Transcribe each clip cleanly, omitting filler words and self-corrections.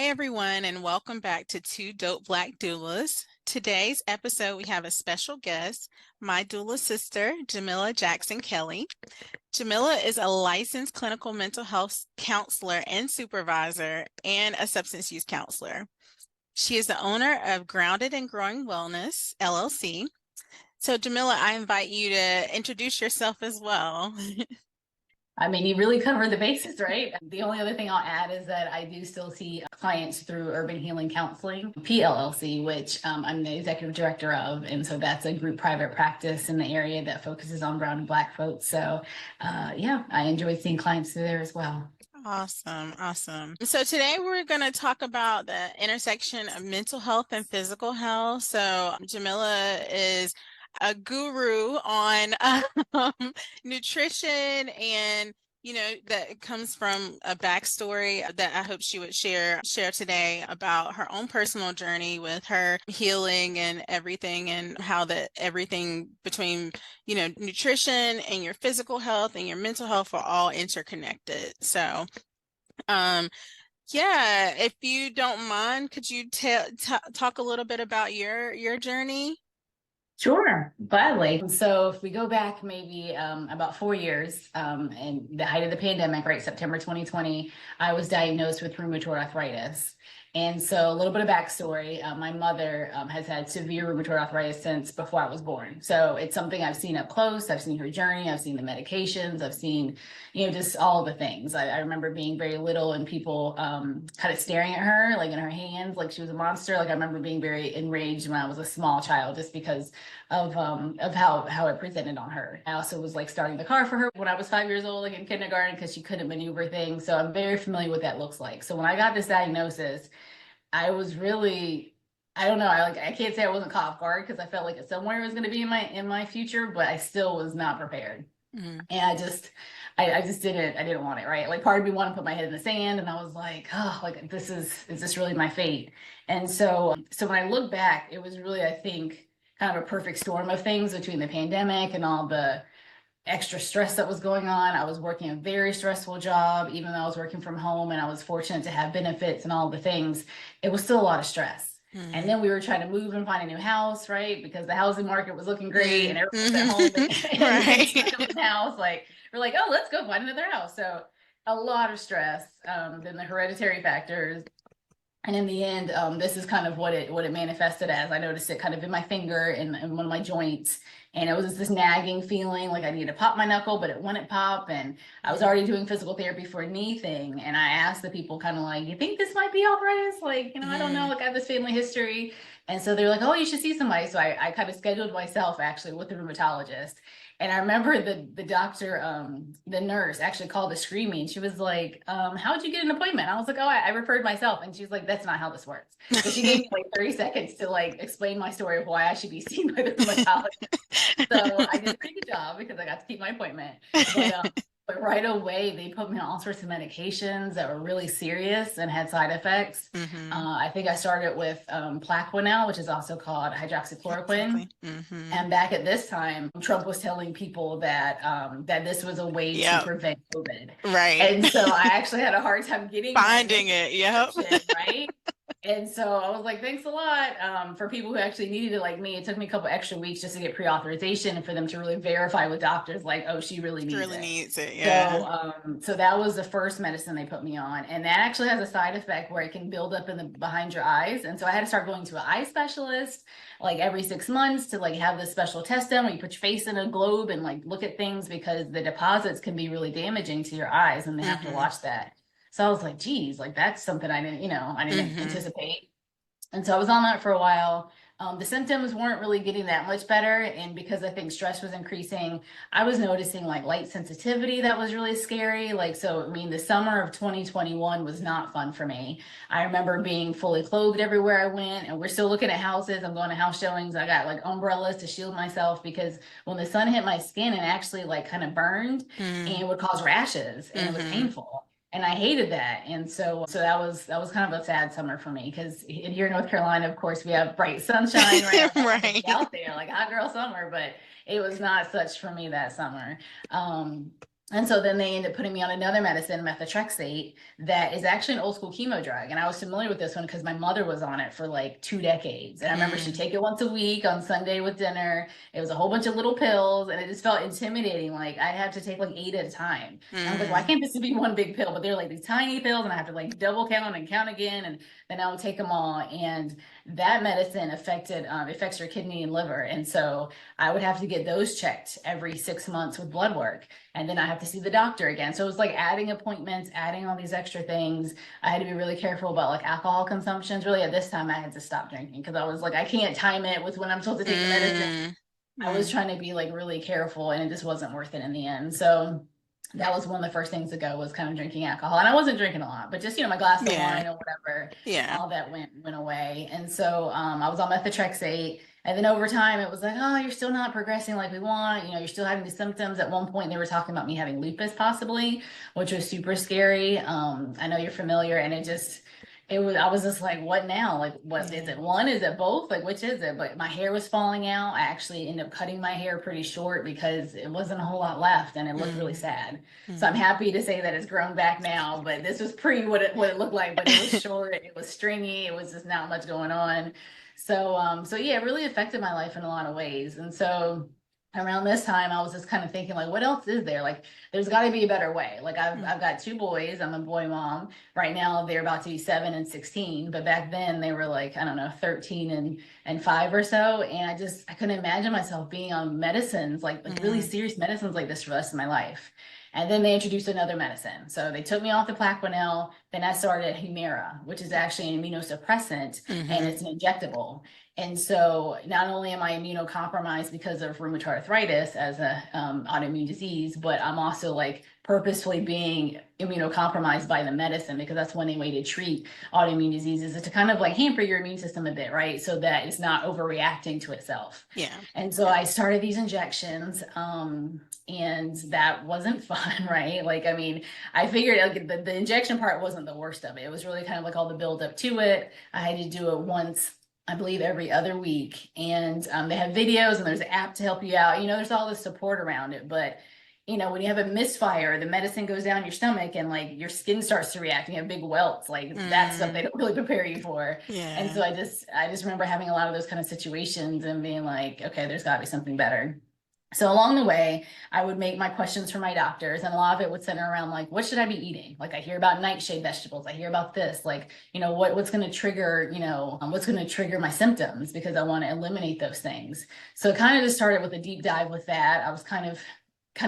everyone, and welcome back to Two Dope Black Doulas. Today's episode, we have a special guest, my doula sister, Jamila Jackson Kelly. Jamila is a licensed clinical mental health counselor and supervisor and a substance use counselor. She is the owner of Grounded and Growing Wellness, LLC. So, Jamila, I invite you to introduce yourself as well. I mean, you really covered the bases, right? The only other thing I'll add is that I do still see clients through Urban Healing Counseling, PLLC, which I'm the executive director of. And so that's a group private practice in the area that focuses on brown and black folks. So yeah, I enjoy seeing clients through there as well. Awesome. So today we're going to talk about the intersection of mental health and physical health. So Jamila is a guru on nutrition, and that comes from a backstory that I hope she would share today about her own personal journey with her healing and everything, and how that everything between nutrition and your physical health and your mental health are all interconnected. So yeah, if you don't mind, could you talk a little bit about your journey? Sure, gladly. So if we go back maybe about 4 years, and the height of the pandemic, right, September 2020, I was diagnosed with rheumatoid arthritis. And so a little bit of backstory, my mother has had severe rheumatoid arthritis since before I was born. So it's something I've seen up close. I've seen her journey. I've seen the medications. I've seen, just all the things. I remember being very little and people kind of staring at her, like in her hands, like she was a monster. Like I remember being very enraged when I was a small child, just because of how it presented on her. I also was like starting the car for her when I was 5 years old, like in kindergarten, because she couldn't maneuver things. So I'm very familiar with what that looks like. So when I got this diagnosis, I was really, I don't know, I can't say I wasn't caught off guard, because I felt like it somewhere was going to be in my future, but I still was not prepared. Mm-hmm. And I just didn't want it, right? Like part of me wanted to put my head in the sand, and I was like, oh, like is this really my fate? And so when I look back, it was really, I think, kind of a perfect storm of things between the pandemic and all the extra stress that was going on. I was working a very stressful job, even though I was working from home and I was fortunate to have benefits and all the things. It was still a lot of stress. Mm-hmm. And then we were trying to move and find a new house, right? Because the housing market was looking great, and everyone was at home and stuck in the house. Like we're like, oh, let's go find another house. So a lot of stress. Then the hereditary factors. And in the end, this is kind of what it manifested as. I noticed it kind of in my finger and one of my joints. And it was just this nagging feeling like I needed to pop my knuckle, but it wouldn't pop. And I was already doing physical therapy for a knee thing. And I asked the people kind of like, you think this might be arthritis? Like, I don't know, like I have this family history. And so they're like, oh, you should see somebody. So I kind of scheduled myself actually with the rheumatologist. And I remember the doctor, the nurse actually called to screen me, and she was like, how'd you get an appointment? I was like, oh, I referred myself. And she was like, that's not how this works. So she gave me like 30 seconds to like explain my story of why I should be seen by the rheumatologist. So I did a pretty good job because I got to keep my appointment. But right away, they put me on all sorts of medications that were really serious and had side effects. Mm-hmm. I think I started with Plaquenil, which is also called hydroxychloroquine. Mm-hmm. And back at this time, Trump was telling people that this was a way to prevent COVID. Right. And so I actually had a hard time finding it. Yep. Right. And so I was like, thanks a lot. For people who actually needed it like me, it took me a couple extra weeks just to get pre-authorization and for them to really verify with doctors, like, oh, she really needs it. Yeah. So that was the first medicine they put me on. And that actually has a side effect where it can build up behind your eyes. And so I had to start going to an eye specialist like every 6 months to like have this special test done where you put your face in a globe and like look at things, because the deposits can be really damaging to your eyes, and they have to watch that. So I was like, geez, like that's something I didn't anticipate. And so I was on that for a while. The symptoms weren't really getting that much better. And because I think stress was increasing, I was noticing like light sensitivity that was really scary. Like, so, I mean, the summer of 2021 was not fun for me. I remember being fully clothed everywhere I went, and we're still looking at houses. I'm going to house showings. I got like umbrellas to shield myself, because when the sun hit my skin, it actually like kind of burned and it would cause rashes, and it was painful. And I hated that. And so that was kind of a sad summer for me, because here in North Carolina, of course, we have bright sunshine right out there, like hot girl summer, but it was not such for me that summer. And so then they ended up putting me on another medicine, methotrexate, that is actually an old school chemo drug. And I was familiar with this one because my mother was on it for like 2 decades. And I remember she'd Mm, take it once a week on Sunday with dinner. It was a whole bunch of little pills, and it just felt intimidating. Like I'd have to take like 8 at a time. And I was like, why mm, can't this just be one big pill? But they're like these tiny pills, and I have to like double count and count again. And then I would take them all. And that medicine affects your kidney and liver. And so I would have to get those checked every 6 months with blood work, and then I have to see the doctor again. So it was like adding appointments, adding all these extra things. I had to be really careful about like alcohol consumptions. Really, at this time, I had to stop drinking because I was like, I can't time it with when I'm supposed to take the medicine. mm, I was mm. trying to be like really careful, and it just wasn't worth it in the end. So that was one of the first things to go, was kind of drinking alcohol. And I wasn't drinking a lot, but just, my glass of Yeah, wine or whatever, yeah. all that went away. And so I was on methotrexate. And then over time, it was like, oh, you're still not progressing like we want. You're still having these symptoms. At one point, they were talking about me having lupus possibly, which was super scary. I know you're familiar, and I was just like, what now? Like, what is Yeah. it? One, is it both? Like, which is it? But my hair was falling out. I actually ended up cutting my hair pretty short because it wasn't a whole lot left, and it looked really Mm, sad. So I'm mm. happy to say that it's grown back now, but this was pre what it looked like, but it was short, it was stringy, it was just not much going on. So yeah, it really affected my life in a lot of ways. And so around this time, I was just kind of thinking, like, what else is there? Like, there's got to be a better way. Like, I've got two boys. I'm a boy mom. Right now, they're about to be 7 and 16, but back then they were like, I don't know, 13 and 5 or so. And I couldn't imagine myself being on medicines, like really Mm, serious medicines like this for the rest of my life. And then they introduced another medicine. So they took me off the Plaquenil. Then I started Humira, which is actually an immunosuppressant, and mhm, it's an injectable. And so not only am I immunocompromised because of rheumatoid arthritis as a autoimmune disease, but I'm also like purposefully being immunocompromised by the medicine, because that's one way to treat autoimmune diseases, is to kind of like hamper your immune system a bit, right? So that it's not overreacting to itself. yeah. And so I started these injections, and that wasn't fun, right? Like, I mean, I figured like the injection part wasn't the worst of it. It was really kind of like all the build up to it. I had to do it once, I believe, every other week. And they have videos, and there's an app to help you out. There's all this support around it. But, when you have a misfire, the medicine goes down your stomach, and like your skin starts to react, and you have big welts. Like, that's stuff they Mm, don't really prepare you for. And yeah. so I just remember having a lot of those kind of situations and being like, okay, there's got to be something better. So along the way, I would make my questions for my doctors, and a lot of it would center around like, what should I be eating? Like, I hear about nightshade vegetables. I hear about this, like, what's going to trigger, what's going to trigger my symptoms, because I want to eliminate those things. So it kind of just started with a deep dive with that. I was kind of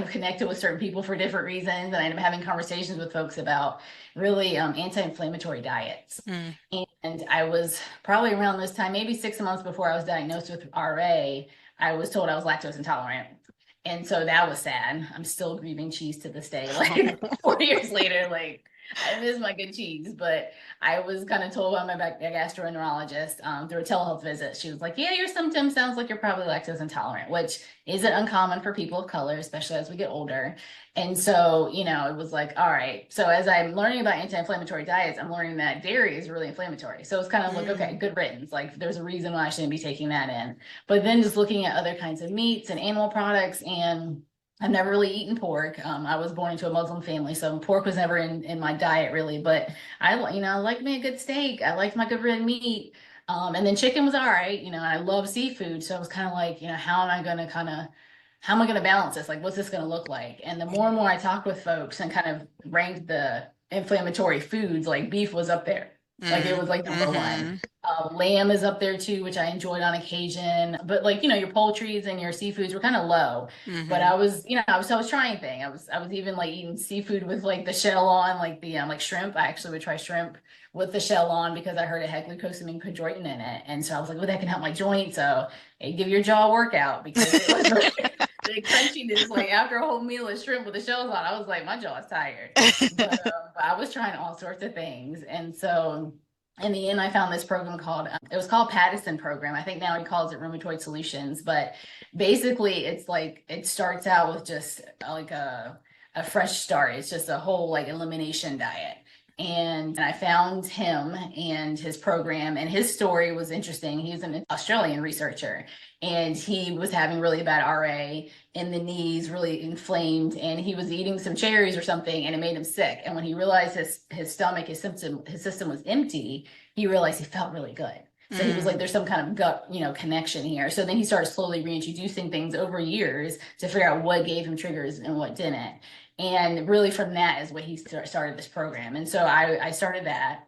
connected with certain people for different reasons, and I ended up having conversations with folks about really anti-inflammatory diets. Mm, And I was probably around this time, maybe 6 months before I was diagnosed with RA, I was told I was lactose intolerant. And so that was sad. I'm still grieving cheese to this day, like 4 years later. Like, I miss my good cheese, but I was kind of told by my gastroenterologist through a telehealth visit. She was like, "Yeah, your symptoms sounds like you're probably lactose intolerant," which isn't uncommon for people of color, especially as we get older. And so, it was like, all right. So as I'm learning about anti-inflammatory diets, I'm learning that dairy is really inflammatory. So it's kind of like, okay, mm, good riddance. Like, there's a reason why I shouldn't be taking that in. But then just looking at other kinds of meats and animal products, and I've never really eaten pork. I was born into a Muslim family, so pork was never in my diet really. But I like me a good steak. I liked my good red meat. And then chicken was all right. I love seafood. So I was kind of like, how am I going to balance this? Like, what's this going to look like? And the more and more I talked with folks and kind of ranked the inflammatory foods, like beef was up there. Like, it mm, was like number one. mhm, Lamb is up there too, which I enjoyed on occasion. But like, your poultries and your seafoods were kind of low. But mhm, I was trying things. I was even like eating seafood with like the shell on, like the like shrimp. I actually would try shrimp with the shell on because I heard it had glucosamine chondroitin in it. And so I was like, well, that can help my joint. So hey, give your jaw a workout, because it was the crunchiness, like after a whole meal of shrimp with the shells on, I was like, my jaw is tired. But I was trying all sorts of things. And so in the end, I found this program it was called Paddison Program. I think now he calls it Rheumatoid Solutions, but basically it's like, it starts out with just like a fresh start. It's just a whole like elimination diet. And I found him and his program, and his story was interesting. He's an Australian researcher, and he was having really bad RA in the knees, really inflamed, and he was eating some cherries or something, and it made him sick. And when he realized his stomach, his system was empty, he realized he felt really good. So he was like, there's some kind of gut, connection here. So then he started slowly reintroducing things over years to figure out what gave him triggers and what didn't. And really from that is what he started this program. And so I started that.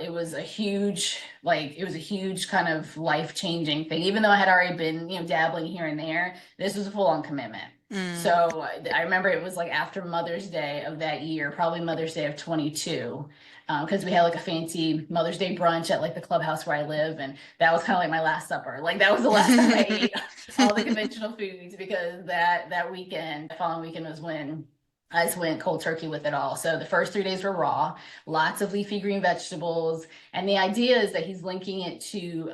It was a huge, kind of life-changing thing. Even though I had already been, dabbling here and there, this was a full-on commitment. So I remember it was like after Mother's Day of that year, probably Mother's Day of 22, because we had like a fancy Mother's Day brunch at like the clubhouse where I live, and that was kind of like my last supper. Like that was the last time I ate all the conventional foods, because that weekend, the following weekend was when I just went cold turkey with it all. So the first 3 days were raw, lots of leafy green vegetables, and the idea is that he's linking it to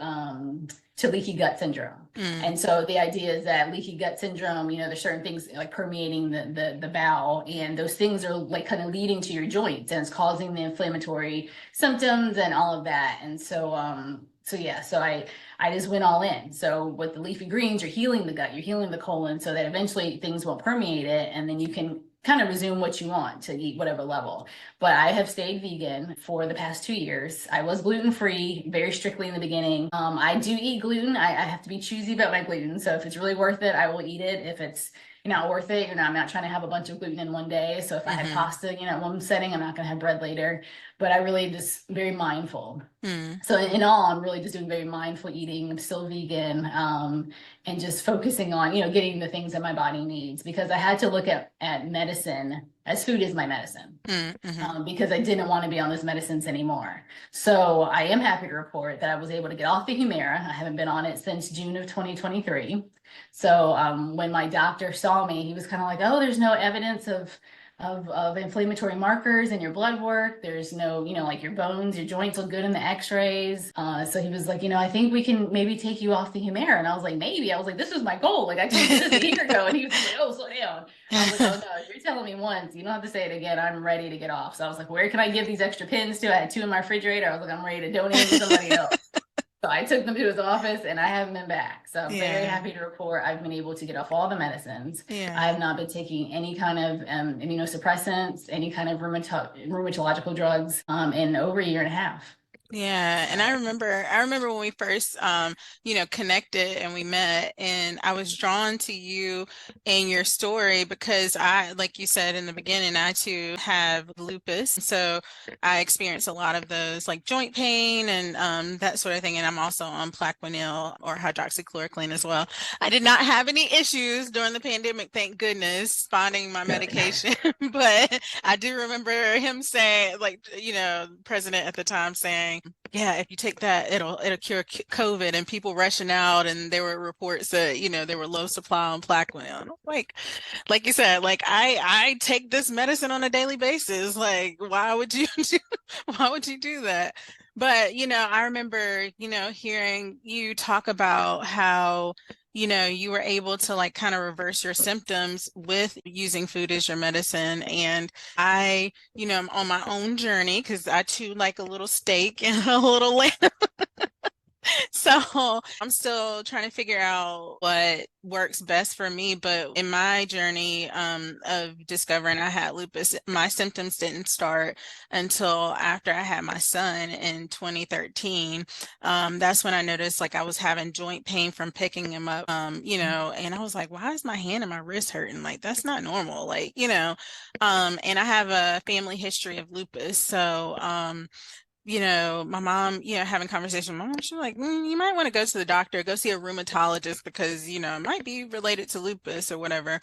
leaky gut syndrome. And so the idea is that leaky gut syndrome, there's certain things like permeating the bowel, and those things are like kind of leading to your joints, and it's causing the inflammatory symptoms and all of that. And so I just went all in. So with the leafy greens, you're healing the gut, you're healing the colon, so that eventually things won't permeate it, and then you can kind of resume what you want to eat, whatever level. But I have stayed vegan for the past 2 years. I was gluten-free very strictly in the beginning. I do eat gluten. I have to be choosy about my gluten. So if it's really worth it, I will eat it. If it's not worth it, I'm not trying to have a bunch of gluten in one day. So if I had pasta, one setting, I'm not going to have bread later. But I really just very mindful. So in all, I'm really just doing very mindful eating. I'm still vegan, and just focusing on, getting the things that my body needs, because I had to look at medicine as food is my medicine, because I didn't want to be on those medicines anymore. So I am happy to report that I was able to get off the Humira. I haven't been on it since June of 2023. So when my doctor saw me, he was kind of like, oh, there's no evidence of inflammatory markers in your blood work. There's no, like your bones, your joints look good in the x-rays. So he was like, I think we can maybe take you off the Humira. And I was like, maybe. I was like, this was my goal. Like I told you this a year ago. And he was like, oh, slow down. I was like, oh no, you're telling me once. You don't have to say it again. I'm ready to get off. So I was like, where can I give these extra pins to? I had 2 in my refrigerator. I was like, I'm ready to donate to somebody else. So I took them to his office, and I haven't been back. So I'm very happy to report I've been able to get off all the medicines. I have not been taking any kind of immunosuppressants, any kind of rheumatological drugs in over a year and a half. Yeah, and I remember when we first connected and we met, and I was drawn to you and your story because like you said in the beginning, I too have lupus. So I experience a lot of those like joint pain and that sort of thing. And I'm also on Plaquenil or hydroxychloroquine as well. I did not have any issues during the pandemic, thank goodness, finding my medication. But I do remember him saying, like, president at the time saying, yeah, if you take that, it'll cure COVID, and people rushing out, and there were reports that, there were low supply on Plaquenil. And I'm like you said, like I take this medicine on a daily basis. Like, why would you do that? But, I remember, hearing you talk about how, you were able to like kind of reverse your symptoms with using food as your medicine. And I'm on my own journey because I too like a little steak and a little lamb. So I'm still trying to figure out what works best for me. But in my journey of discovering I had lupus, my symptoms didn't start until after I had my son in 2013. That's when I noticed like I was having joint pain from picking him up, and I was like, why is my hand and my wrist hurting? Like, that's not normal. Like, and I have a family history of lupus. So, my mom, having conversation with my mom, she was like, you might want to go to the doctor, go see a rheumatologist because, it might be related to lupus or whatever.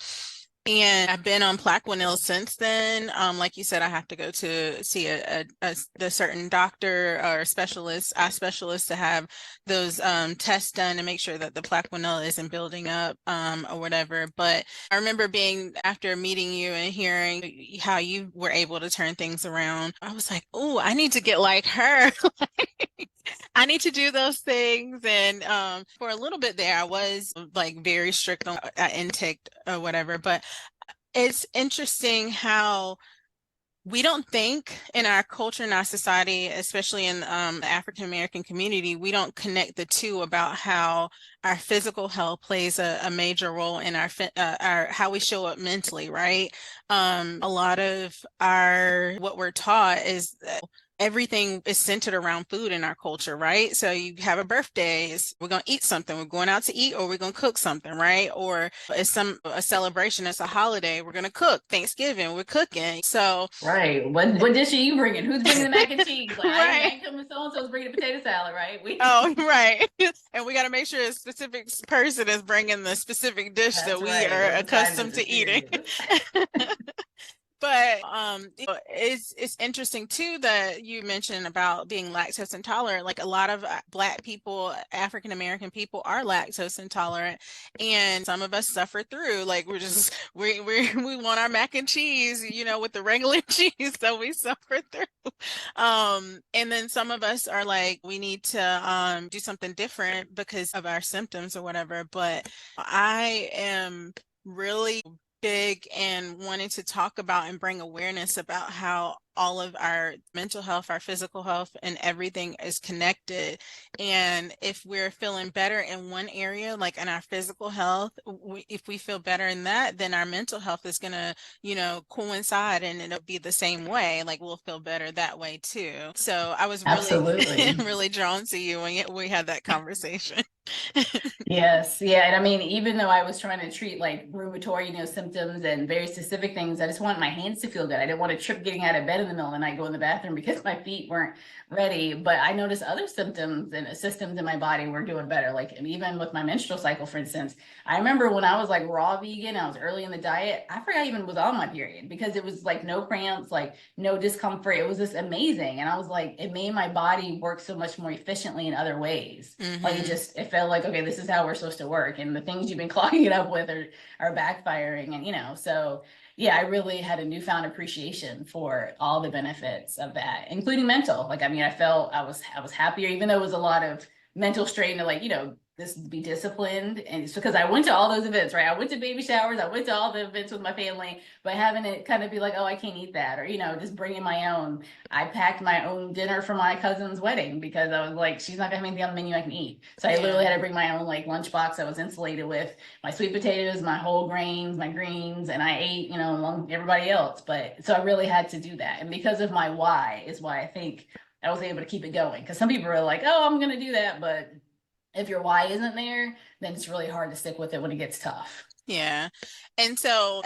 And I've been on Plaquenil since then. Like you said, I have to go to see the certain doctor or eye specialist to have those tests done to make sure that the Plaquenil isn't building up or whatever. But I remember after meeting you and hearing how you were able to turn things around, I was like, oh, I need to get like her. I need to do those things. And for a little bit there, I was like very strict on intake or whatever. But it's interesting how we don't think in our culture and our society, especially in the African American community, we don't connect the two about how our physical health plays a major role in our how we show up mentally, right? A lot of our what we're taught is that everything is centered around food in our culture, right? So you have a birthday, we're gonna eat something, we're going out to eat, or we're gonna cook something, right? Or it's a celebration, it's a holiday, we're gonna cook. Thanksgiving, we're cooking. So Right. What dish are you bringing? Who's bringing the mac and cheese? Like I right. ain't coming. So and so's bringing the potato salad, right? We. Oh, right. And we got to make sure a specific person is bringing the specific dish that That's we right. are Those accustomed assignments are to eating. serious. But it's interesting too that you mentioned about being lactose intolerant. Like a lot of Black people, African American people are lactose intolerant, and some of us suffer through. Like we're just we want our mac and cheese, you know, with the regular cheese, so we suffer through. And then some of us are like, we need to do something different because of our symptoms or whatever. But I am really big and wanting to talk about and bring awareness about how all of our mental health, our physical health, and everything is connected. And if we're feeling better in one area, like in our physical health, if we feel better in that, then our mental health is going to, you know, coincide and it'll be the same way. Like we'll feel better that way too. So I was really, Absolutely. really drawn to you when we had that conversation. Yes, yeah, and I mean, even though I was trying to treat like rheumatoid, symptoms and very specific things, I just wanted my hands to feel good. I didn't want to trip getting out of bed in the middle of the night, go in the bathroom because my feet weren't ready. But I noticed other symptoms and systems in my body were doing better. Like even with my menstrual cycle, for instance, I remember when I was like raw vegan, I was early in the diet. I forgot I even was on my period because it was like no cramps, like no discomfort. It was just amazing, and I was like, it made my body work so much more efficiently in other ways. Like Hmm. it felt like, okay, this is how we're supposed to work. And the things you've been clogging it up with are backfiring. And, so yeah, I really had a newfound appreciation for all the benefits of that, including mental. Like, I mean, I was happier, even though it was a lot of mental strain to like, this be disciplined. And it's because I went to all those events, right? I went to baby showers, I went to all the events with my family, but having it kind of be like, oh, I can't eat that, or, just bringing my own. I packed my own dinner for my cousin's wedding because I was like, she's not gonna have anything on the menu I can eat. So I literally Yeah. had to bring my own like lunchbox I was insulated with my sweet potatoes, my whole grains, my greens, and I ate, along everybody else. But so I really had to do that. And because of my why is why I think I was able to keep it going. Because some people are like, oh, I'm gonna do that, but if your why isn't there, then it's really hard to stick with it when it gets tough. Yeah. And so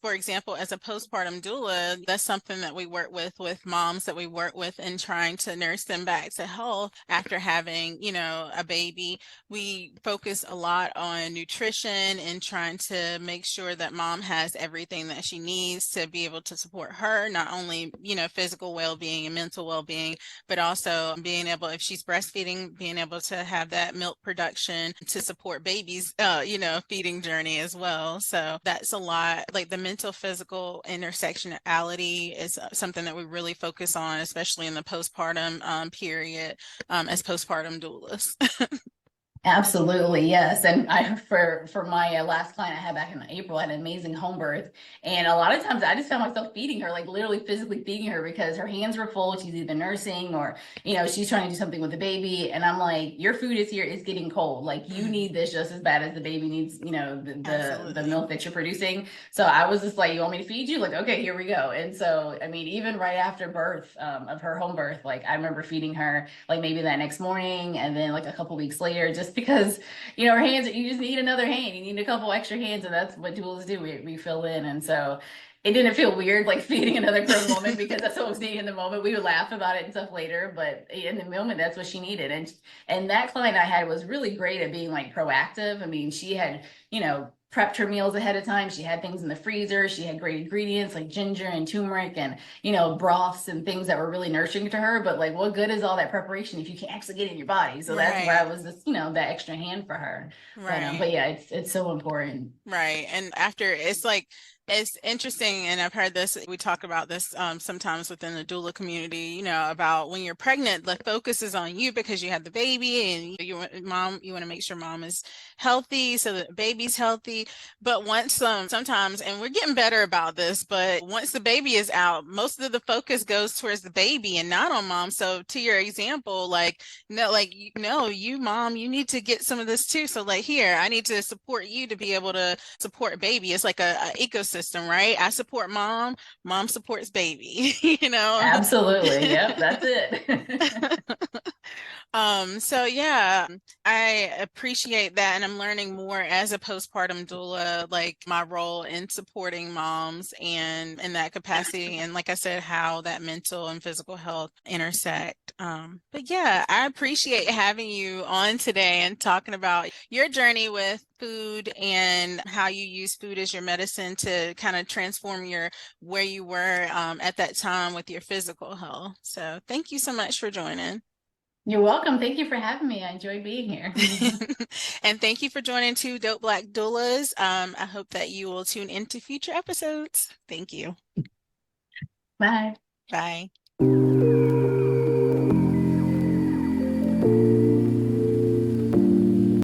for example, as a postpartum doula, that's something that we work with moms that we work with in trying to nurse them back to health after having, you know, a baby. We focus a lot on nutrition and trying to make sure that mom has everything that she needs to be able to support her, not only, you know, physical well-being and mental well-being, but also being able, if she's breastfeeding, being able to have that milk production to support babies, you know, feeding journey as well. So that's a lot. Like the mental physical intersectionality is something that we really focus on, especially in the postpartum period, as postpartum doulas. Absolutely, yes. And I for my last client I had back in April, I had an amazing home birth, and a lot of times I just found myself feeding her, like literally physically feeding her because her hands were full. She's either nursing or she's trying to do something with the baby, and I'm like, your food is here, it's getting cold. Like you Mhm. need this just as bad as the baby needs, the Absolutely. milk that you're producing. So I was just like, you want me to feed you? Like, okay, here we go. And so I mean, even right after birth, of her home birth, like I remember feeding her like maybe that next morning and then like a couple weeks later, just because her hands, you just need another hand, you need a couple extra hands, and that's what doulas do. We fill in. And so it didn't feel weird like feeding another grown woman because that's what was needed in the moment. We would laugh about it and stuff later, but in the moment that's what she needed. And that client I had was really great at being like proactive. I mean, she had prepped her meals ahead of time. She had things in the freezer. She had great ingredients like ginger and turmeric and broths and things that were really nourishing to her. But like, what good is all that preparation if you can't actually get it in your body? So that's where I Right. was just, that extra hand for her. But Right. yeah, it's so important. Right. And after it's like It's interesting, and I've heard this, we talk about this sometimes within the doula community, about when you're pregnant, the focus is on you because you have the baby and you want to make sure mom is healthy so that the baby's healthy. But once sometimes, and we're getting better about this, but once the baby is out, most of the focus goes towards the baby and not on mom. So to your example, like, no, like, no, you mom, you need to get some of this too. So like, here, I need to support you to be able to support baby. It's like a ecosystem, right? I support mom, mom supports baby, you know? Absolutely. Yep, that's it. So yeah, I appreciate that. And I'm learning more as a postpartum doula, like my role in supporting moms and in that capacity. And like I said, how that mental and physical health intersect. But yeah, I appreciate having you on today and talking about your journey with food and how you use food as your medicine to kind of transform where you were at that time with your physical health. So thank you so much for joining. You're welcome. Thank you for having me. I enjoy being here. And thank you for joining Two Dope Black Doulas. I hope that you will tune into future episodes. Thank you. Bye. Bye.